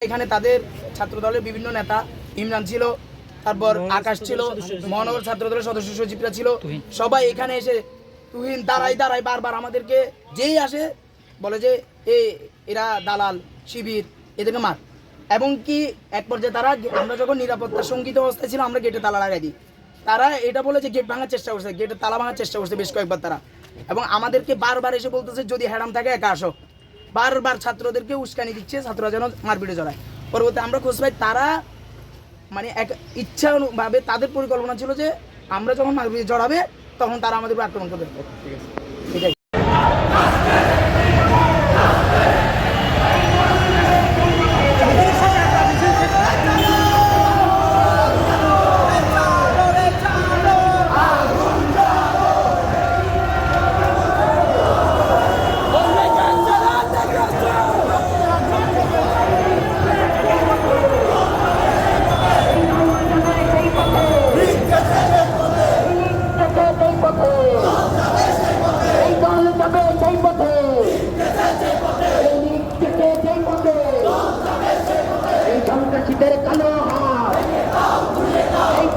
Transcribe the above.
এখানে তাদের ছাত্রদলের বিভিন্ন নেতা ইমরান ছিল, তারপর আকাশ ছিল, মহানগর ছাত্রদলের সদস্য সচিবরা ছিল, সবাই এখানে এসে তুহিন দাঁড়াই বারবার আমাদেরকে যেই আসে বলে যে এরা দালাল শিবির, এদেরকে মার। এবং কি এক পর্যায়ে তারা, আমরা যখন নিরাপত্তা শঙ্কিত অবস্থায় ছিল আমরা গেটে তালা লাগাই দিই, তারা এটা বলে যে গেট ভাঙার চেষ্টা করছে, গেটের তালা ভাঙার চেষ্টা করছে বেশ কয়েকবার তারা। এবং আমাদেরকে বারবার এসে বলতেছে যদি হ্যাডাম থাকে একা আসো, বারবার ছাত্রদেরকে উস্কানি দিচ্ছে, ছাত্ররা যেন মারপিটে জড়ায়। পরবর্তী আমরা খোঁজ পাই তারা মানে এক ইচ্ছাভাবে তাদের পরিকল্পনা ছিল যে আমরা যখন মারপিটে জড়াবে তখন তারা আমাদের আক্রমণ করবে। ঠিক আছে, এটাই। সন্ত্রাসীদের কালো হাত, এই